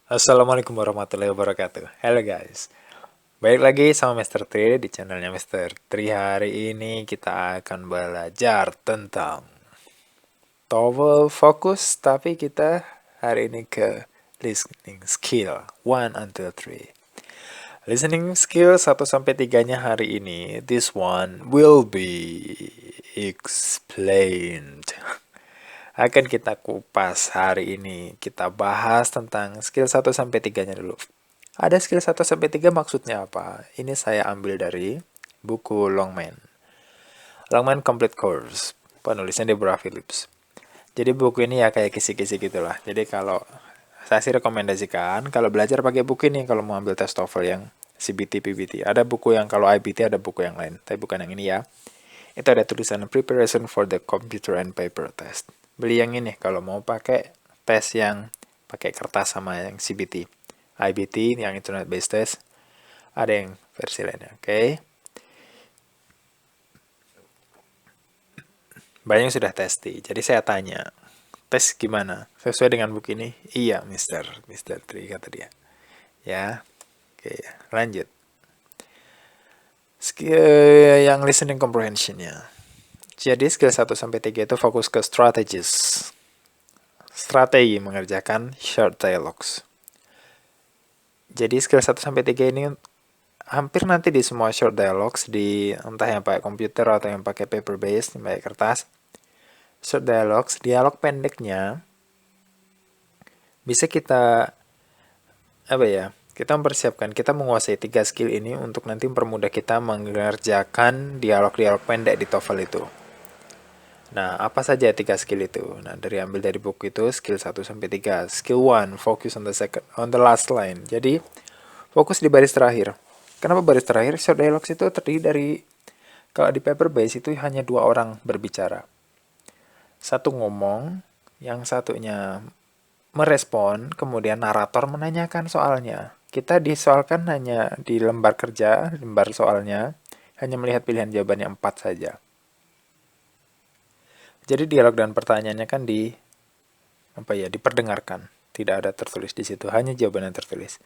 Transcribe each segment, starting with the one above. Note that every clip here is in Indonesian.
Assalamualaikum warahmatullahi wabarakatuh. Halo guys, balik lagi sama Mister Tri di channelnya Mister Tri. Hari ini kita akan belajar tentang TOEFL fokus, tapi kita hari ini ke listening skill 1 until 3. Listening skill 1 sampai 3-nya hari ini, this one will be explained. Akan kita kupas hari ini. Kita bahas tentang skill 1 sampai 3-nya dulu. Ada skill 1 sampai 3 maksudnya apa? Ini saya ambil dari buku Longman. Longman Complete Course. Penulisnya Deborah Phillips. Jadi buku ini ya kayak kisi-kisi gitulah. Jadi kalau saya sih rekomendasikan kalau belajar pakai buku ini kalau mau ambil tes TOEFL yang CBT, PBT. Ada buku yang kalau IBT ada buku yang lain, tapi bukan yang ini ya. Itu ada tulisan Preparation for the Computer and Paper Test. Beli yang ini kalau mau pakai tes yang pakai kertas sama yang CBT. IBT yang Internet Based Test. Ada yang versi lainnya, oke? Banyak yang sudah testi, jadi saya tanya, tes gimana? Sesuai dengan buku ini? Iya, Mister Tri, kata dia. Ya, oke, lanjut. Skill yang listening comprehensionnya. Jadi skill 1 sampai 3 itu fokus ke strategis. Strategi mengerjakan short dialogues. Jadi skill 1 sampai 3 ini hampir nanti di semua short dialogues di entah yang pakai komputer atau yang pakai paper based, yang pakai kertas. Short dialogues, dialog pendeknya bisa kita kita mempersiapkan, kita menguasai 3 skill ini untuk nanti mempermudah kita mengerjakan dialog-dialog pendek di TOEFL itu. Nah, apa saja 3 skill itu? Nah, ambil dari buku itu skill 1 sampai 3. Skill 1, focus on the last line. Jadi, fokus di baris terakhir. Kenapa baris terakhir? Short dialogues itu terdiri dari, kalau di paper base itu hanya 2 orang berbicara. Satu ngomong, yang satunya merespon, kemudian narator menanyakan soalnya. Kita disoalkan hanya di lembar kerja, lembar soalnya, hanya melihat pilihan jawabannya 4 saja. Jadi dialog dan pertanyaannya kan diperdengarkan. Tidak ada tertulis di situ, hanya jawaban yang tertulis.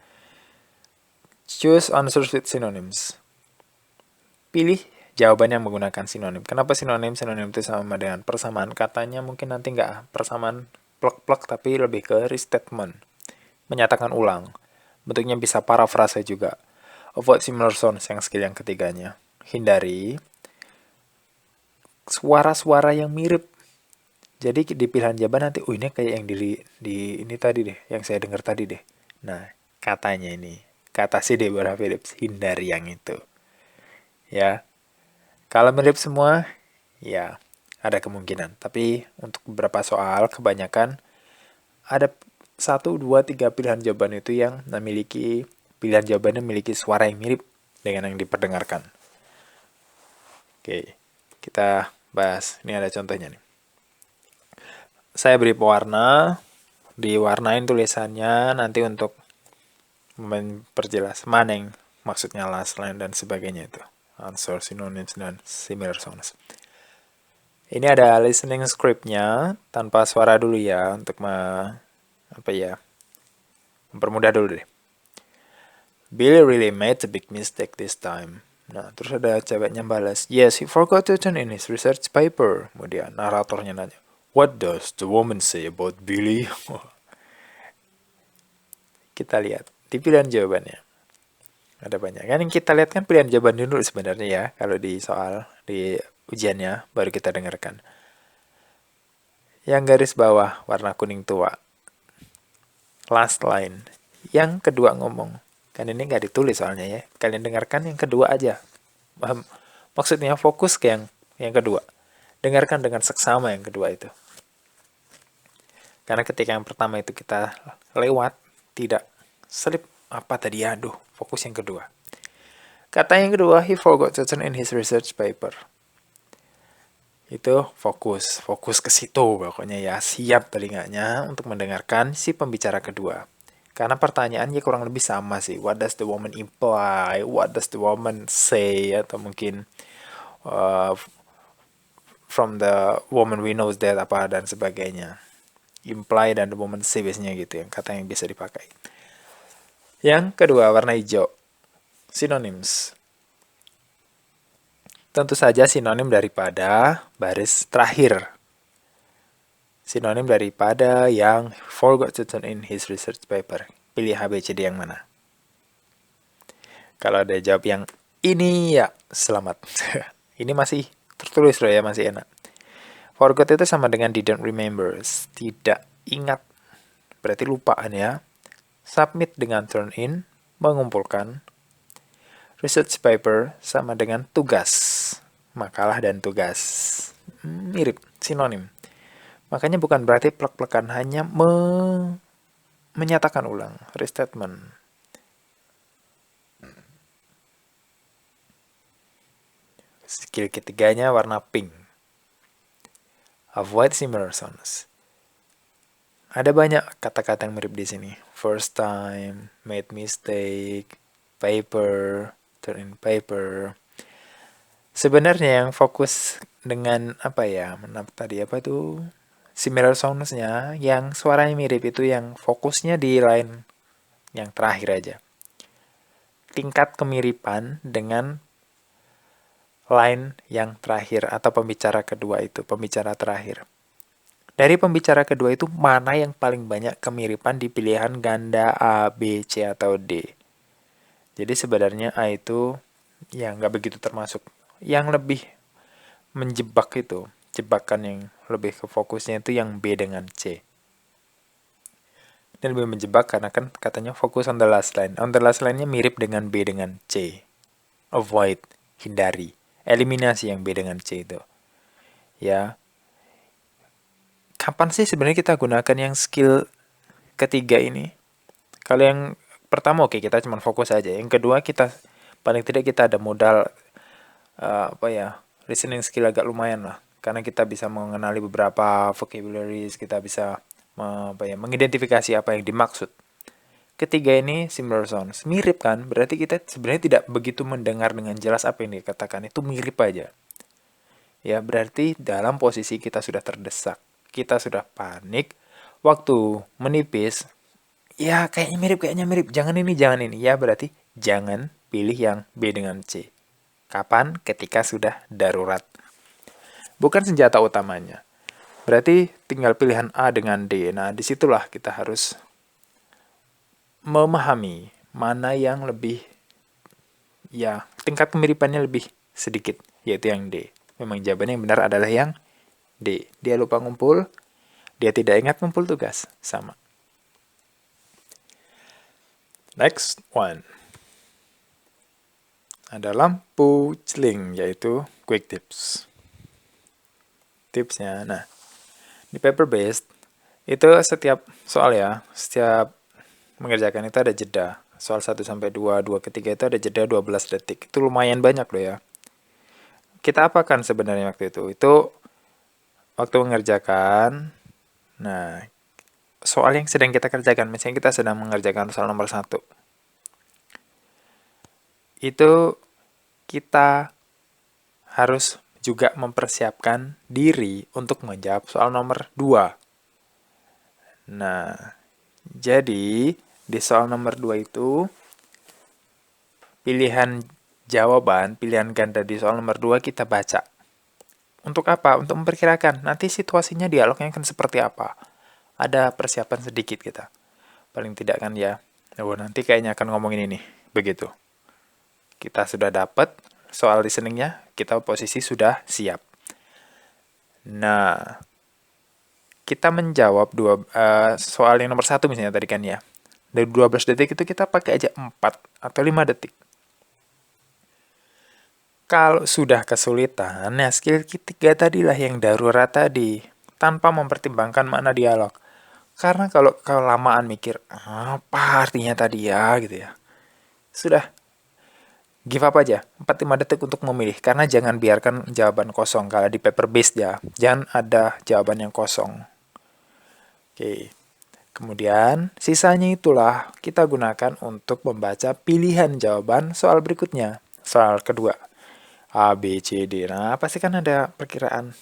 Choose answers with synonyms. Pilih jawaban yang menggunakan sinonim. Kenapa sinonim? Sinonim itu sama dengan persamaan katanya, mungkin nanti nggak persamaan plek-plek, tapi lebih ke restatement. Menyatakan ulang. Bentuknya bisa parafrase juga. Avoid similar sounds yang skill yang ketiganya. Hindari suara-suara yang mirip. Jadi di pilihan jawaban nanti, ini kayak yang di ini tadi deh, yang saya dengar tadi deh. Nah, katanya ini, kata si Deborah Phillips, hindari yang itu. Ya, kalau mirip semua, ya ada kemungkinan. Tapi untuk beberapa soal, kebanyakan ada 1, 2, 3 pilihan jawaban itu yang memiliki, pilihan jawabannya memiliki suara yang mirip dengan yang diperdengarkan. Oke, kita bahas. Ini ada contohnya nih. Saya beri pewarna, diwarnain tulisannya nanti untuk memperjelas mana yang maksudnya last line dan sebagainya itu. Answer, synonyms, dan similar sounds. Ini ada listening scriptnya tanpa suara dulu ya, untuk mempermudah dulu deh. Billy really made a big mistake this time. Nah, terus ada ceweknya balas, yes, he forgot to turn in his research paper. Kemudian naratornya nanya, what does the woman say about Billy? Kita lihat di pilihan jawabannya. Ada banyak. Kan yang kita lihat kan pilihan jawaban dulu sebenarnya ya. Kalau di soal, di ujiannya, baru kita dengarkan. Yang garis bawah, warna kuning tua. Last line. Yang kedua ngomong. Kan ini nggak ditulis soalnya ya. Kalian dengarkan yang kedua aja. Maksudnya fokus ke yang kedua. Dengarkan dengan seksama yang kedua itu. Karena ketika yang pertama itu kita lewat, tidak selip apa tadi, aduh, fokus yang kedua. Kata yang kedua, he forgot to turn in his research paper. Itu fokus ke situ pokoknya ya, siap telinganya untuk mendengarkan si pembicara kedua. Karena pertanyaannya kurang lebih sama sih. What does the woman imply? What does the woman say? Atau mungkin from the woman we know that apa dan sebagainya. Imply dan the woman say biasanya gitu yang kata yang bisa dipakai. Yang kedua, warna hijau. Synonyms. Tentu saja sinonim daripada baris terakhir. Sinonim daripada yang forgot to turn in his research paper. Pilih A, B, C, D yang mana? Kalau ada jawab yang ini, ya selamat. Ini masih tertulis loh ya, masih enak. Forgot itu sama dengan didn't remember. Tidak ingat. Berarti lupaan ya. Submit dengan turn in, mengumpulkan. Research paper sama dengan tugas. Makalah dan tugas. Mirip, sinonim. Makanya bukan berarti plek-plekan, hanya menyatakan ulang. Restatement. Skill ketiganya warna pink. Avoid similar sounds. Ada banyak kata-kata yang mirip di sini. First time, made mistake, paper, turn in paper. Sebenarnya yang fokus dengan apa ya? Tadi apa tuh? Similar sounds-nya, yang suaranya mirip itu yang fokusnya di line yang terakhir aja. Tingkat kemiripan dengan line yang terakhir atau pembicara kedua itu, pembicara terakhir. Dari pembicara kedua itu mana yang paling banyak kemiripan di pilihan ganda A, B, C, atau D. Jadi sebenarnya A itu ya nggak begitu termasuk. Yang lebih menjebak itu, jebakan yang lebih ke fokusnya itu yang B dengan C. Dan lebih menjebak karena kan katanya fokus on the last line. On the last line-nya mirip dengan B dengan C. Avoid, hindari. Eliminasi yang B dengan C itu. Ya. Kapan sih sebenarnya kita gunakan yang skill ketiga ini? Kalau yang pertama oke, kita cuma fokus aja. Yang kedua kita paling tidak kita ada modal listening skill agak lumayan lah. Karena kita bisa mengenali beberapa vocabularies, kita bisa mengidentifikasi apa yang dimaksud. Ketiga ini similar sounds. Mirip kan? Berarti kita sebenarnya tidak begitu mendengar dengan jelas apa yang dikatakan. Itu mirip aja. Ya, berarti dalam posisi kita sudah terdesak. Kita sudah panik. Waktu menipis, ya kayaknya mirip. Jangan ini. Ya, berarti jangan pilih yang B dengan C. Kapan? Ketika sudah darurat. Bukan senjata utamanya. Berarti tinggal pilihan A dengan D. Nah, disitulah kita harus memahami mana yang lebih, ya tingkat kemiripannya lebih sedikit, yaitu yang D. Memang jawabannya yang benar adalah yang D. Dia lupa ngumpul, dia tidak ingat ngumpul tugas. Sama. Next one. Ada lampu celing, yaitu quick tips. Tipsnya, nah, di paper based, itu setiap soal ya, setiap mengerjakan itu ada jeda. Soal 1-2, 2 ke 3 itu ada jeda 12 detik. Itu lumayan banyak loh ya. Kita apakan sebenarnya waktu itu? Itu waktu mengerjakan, nah, soal yang sedang kita kerjakan, misalnya kita sedang mengerjakan soal nomor 1. Itu kita harus juga mempersiapkan diri untuk menjawab soal nomor 2. Nah, jadi di soal nomor 2 itu pilihan jawaban, pilihan ganda di soal nomor 2 kita baca. Untuk apa? Untuk memperkirakan nanti situasinya dialognya akan seperti apa. Ada persiapan sedikit kita. Paling tidak kan ya. Oh, nanti kayaknya akan ngomongin ini. Begitu. Kita sudah dapat soal listeningnya, kita posisi sudah siap. Nah, kita menjawab soal yang nomor 1 misalnya tadi kan ya. Dari 12 detik itu kita pakai aja 4 atau 5 detik. Kalau sudah kesulitan, nah skill ketiga tadilah yang darurat tadi. Tanpa mempertimbangkan makna dialog. Karena kalau kelamaan mikir, apa artinya tadi ya gitu ya. Sudah, give up aja. 4-5 detik untuk memilih. Karena jangan biarkan jawaban kosong. Kalau di paper based ya, jangan ada jawaban yang kosong. Oke. Kemudian, sisanya itulah kita gunakan untuk membaca pilihan jawaban soal berikutnya. Soal kedua. A, B, C, D. Nah, pasti kan ada perkiraan.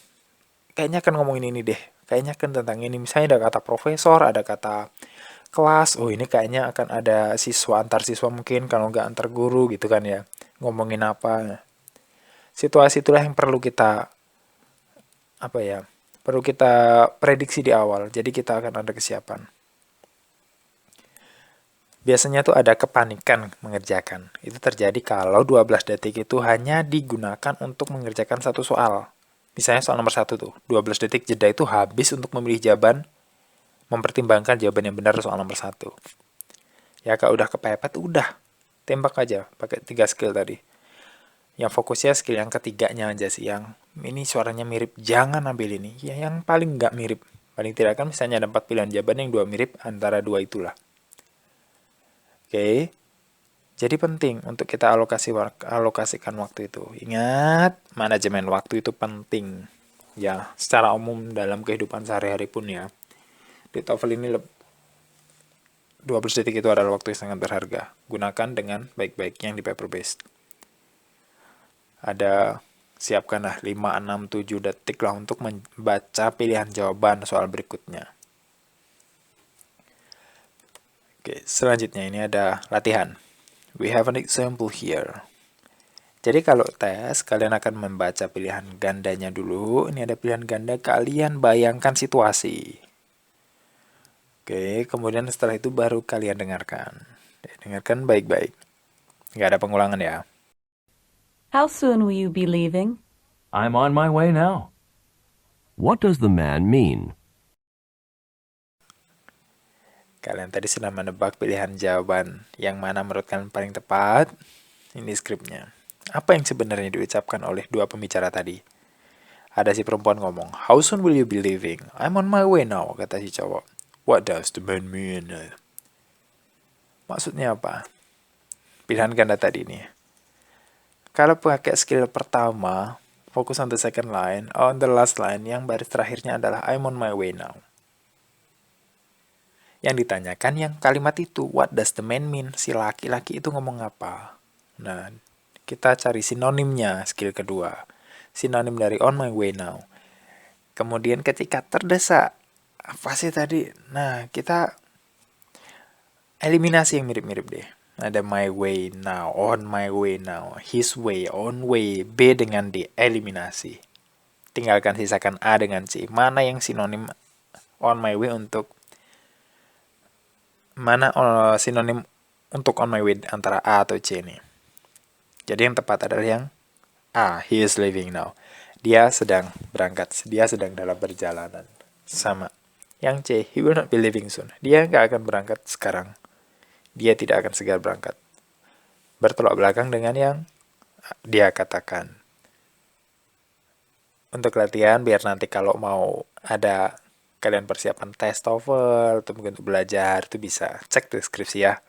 Kayaknya akan ngomongin ini deh. Kayaknya kan tentang ini. Misalnya ada kata profesor, ada kata kelas, oh ini kayaknya akan ada siswa antar siswa mungkin, kalau nggak antar guru gitu kan ya, ngomongin apa. Situasi itulah yang perlu kita, apa ya, perlu kita prediksi di awal, jadi kita akan ada kesiapan. Biasanya tuh ada kepanikan mengerjakan. Itu terjadi kalau 12 detik itu hanya digunakan untuk mengerjakan satu soal. Misalnya soal nomor 1 tuh, 12 detik jeda itu habis untuk memilih jawaban, mempertimbangkan jawaban yang benar soal nomor 1. Ya kalau udah kepepet, udah. Tembak aja, pakai 3 skill tadi. Yang fokusnya skill yang ketiganya aja sih, yang ini suaranya mirip, jangan ambil ini. Ya yang paling nggak mirip. Paling tidak kan misalnya ada 4 pilihan jawaban, yang 2 mirip, antara 2 itulah. Oke, jadi penting untuk kita alokasikan waktu itu. Ingat, manajemen waktu itu penting. Ya, secara umum dalam kehidupan sehari-hari pun ya. Di TOEFL ini 12 detik itu adalah waktu yang sangat berharga. Gunakan dengan baik-baik yang di paper based. Ada, siapkanlah 5, 6, 7 detik lah untuk membaca pilihan jawaban soal berikutnya. Oke, selanjutnya ini ada latihan. We have an example here. Jadi kalau tes, kalian akan membaca pilihan gandanya dulu. Ini ada pilihan ganda, kalian bayangkan situasi. Oke, kemudian setelah itu baru kalian dengarkan. Dengarkan baik-baik. Nggak ada pengulangan ya. How soon will you be leaving? I'm on my way now. What does the man mean? Kalian tadi sudah menebak pilihan jawaban yang mana menurut kalian paling tepat. Ini skripnya. Apa yang sebenarnya diucapkan oleh dua pembicara tadi? Ada si perempuan ngomong, how soon will you be leaving? I'm on my way now, kata si cowok. What does the man mean? Maksudnya apa? Pilihan ganda tadi nih. Kalau pakai skill pertama, fokus on the second line, on the last line, yang baris terakhirnya adalah I'm on my way now. Yang ditanyakan yang kalimat itu, what does the man mean? Si laki-laki itu ngomong apa? Nah, kita cari sinonimnya, skill kedua. Sinonim dari on my way now. Kemudian ketika terdesak, apa sih tadi? Nah, kita eliminasi yang mirip-mirip deh. Ada my way now, on my way now, his way, on way, B dengan D, eliminasi. Tinggalkan sisakan A dengan C. Mana yang sinonim on my way untuk mana sinonim untuk on my way antara A atau C nih. Jadi yang tepat adalah yang A, he is leaving now. Dia sedang berangkat, dia sedang dalam perjalanan. Sama. Yang C, he will not be leaving soon. Dia nggak akan berangkat sekarang. Dia tidak akan segera berangkat. Bertolak belakang dengan yang dia katakan. Untuk latihan, biar nanti kalau mau ada kalian persiapan tes TOEFL atau mungkin untuk belajar, itu bisa cek deskripsi ya.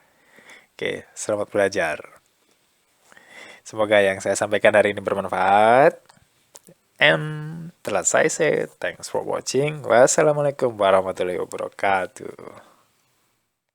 Oke, selamat belajar. Semoga yang saya sampaikan hari ini bermanfaat. And telah saya say, thanks for watching. Wassalamualaikum warahmatullahi wabarakatuh.